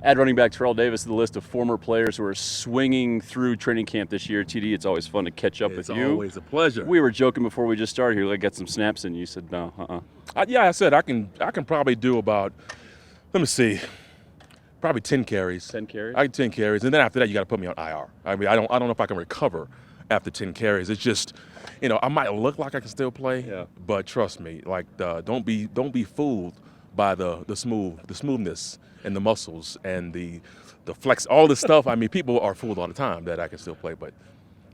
Add running back Terrell Davis to the list of former players who are swinging through training camp this year. TD, it's always fun to catch up with you. It's always a pleasure. We were joking before we just started here. Like, get some snaps in. You said no. Yeah, I said I can probably do about, let me see, probably 10 carries. 10 carries? 10 carries, and then after that you got to put me on IR. I mean, I don't know if I can recover after 10 carries. It's just, I might look like I can still play, but trust me, like don't be fooled by the smoothness and the muscles and the flex, all this stuff. I mean, people are fooled all the time that I can still play, but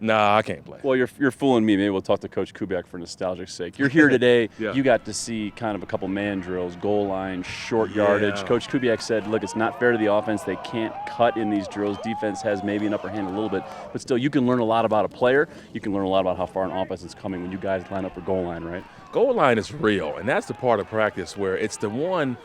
nah, I can't play. Well, you're fooling me. Maybe we'll talk to Coach Kubiak for nostalgic sake. You're here today. Yeah. You got to see kind of a couple man drills, goal line, short yardage. Coach Kubiak said, look, it's not fair to the offense. They can't cut in these drills. Defense has maybe an upper hand a little bit, but still, you can learn a lot about a player. You can learn a lot about how far an offense is coming when you guys line up for goal line, right? Goal line is real, and that's the part of practice where it's the one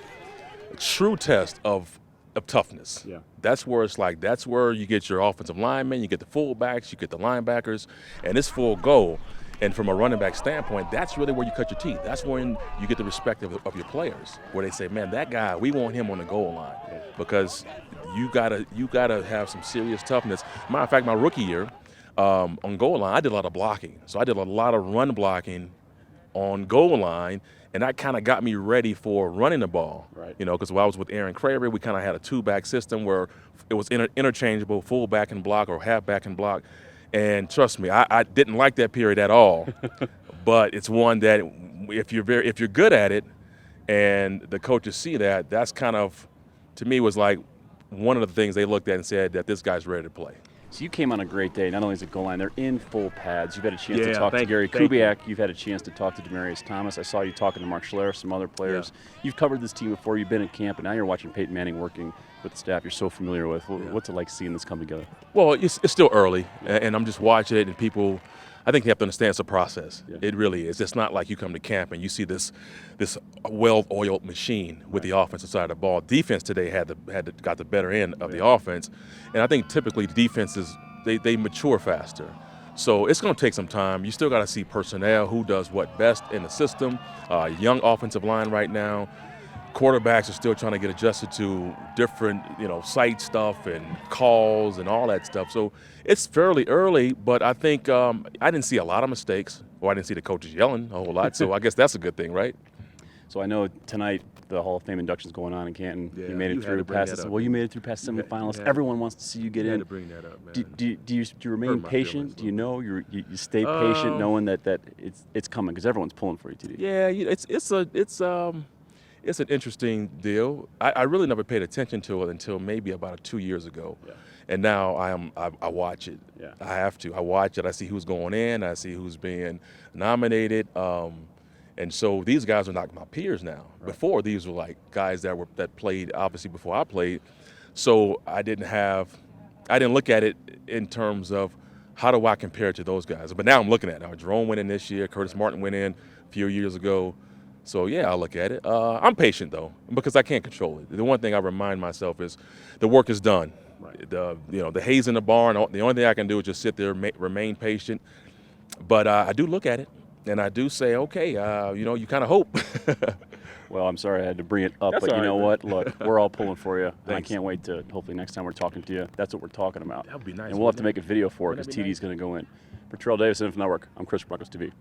true test of toughness. Yeah. That's where you get your offensive linemen, you get the fullbacks, you get the linebackers, and it's full go. And from a running back standpoint, that's really where you cut your teeth. That's when you get the respect of your players, where they say, man, that guy, we want him on the goal line, because you gotta have some serious toughness. Matter of fact, my rookie year on goal line, I did a lot of blocking. So I did a lot of run blocking on goal line, and that kind of got me ready for running the ball. Right. Because while I was with Aaron Craver, we kind of had a two-back system where it was interchangeable, full back and block or half back and block. And trust me, I didn't like that period at all. But it's one that if you're good at it, and the coaches see that, that's kind of, to me, was like one of the things they looked at and said that this guy's ready to play. So you came on a great day. Not only is it goal line, they're in full pads. You've had a chance to talk to Gary thank Kubiak. You've had a chance to talk to Demaryius Thomas. I saw you talking to Mark Schler, some other players. You've covered this team before. You've been at camp, and now you're watching Peyton Manning working with the staff you're so familiar with. What's it like seeing this come together? Well, it's still early, and I'm just watching it, and people, I think they have to understand it's a process. Yeah. It really is. It's not like you come to camp and you see this well-oiled machine with the offensive side of the ball. Defense today got the better end of the offense, and I think typically the defenses, they mature faster. So it's going to take some time. You still got to see personnel, who does what best in the system. Young offensive line right now. Quarterbacks are still trying to get adjusted to different, sight stuff and calls and all that stuff. So it's fairly early, but I think I didn't see a lot of mistakes, or I didn't see the coaches yelling a whole lot. So I guess that's a good thing, right? So I know tonight the Hall of Fame induction is going on in Canton. Yeah, you made it through past this. Well, you made it through past semifinalists. Everyone wants to see you get in. To bring that up, man. Do you remain patient? Do you know you stay patient, knowing that it's coming, because everyone's pulling for you, TD? Yeah, it's an interesting deal. I really never paid attention to it until maybe about 2 years ago. Yeah. And now I watch it. Yeah. I have to. I watch it. I see who's going in. I see who's being nominated. And so these guys are not my peers now. Right. Before, these were like guys that played obviously before I played. So I didn't look at it in terms of how do I compare to those guys. But now I'm looking at it. Now Jerome went in this year. Curtis Martin went in a few years ago. So, yeah, I'll look at it. I'm patient, though, because I can't control it. The one thing I remind myself is the work is done. Right. The hay's in the barn. The only thing I can do is just sit there, remain patient. But I do look at it, and I do say, okay, you kind of hope. Well, I'm sorry I had to bring it up, That's but you know man. what? Look, we're all pulling for you. And I Thanks. can't wait to, hopefully next time we're talking to you, that's what we're talking about. That would be nice. And we'll have to make a video for it, Wouldn't because that be TD's going to go in. For Terrell Davis, NFL Network, I'm Chris, Broncos TV.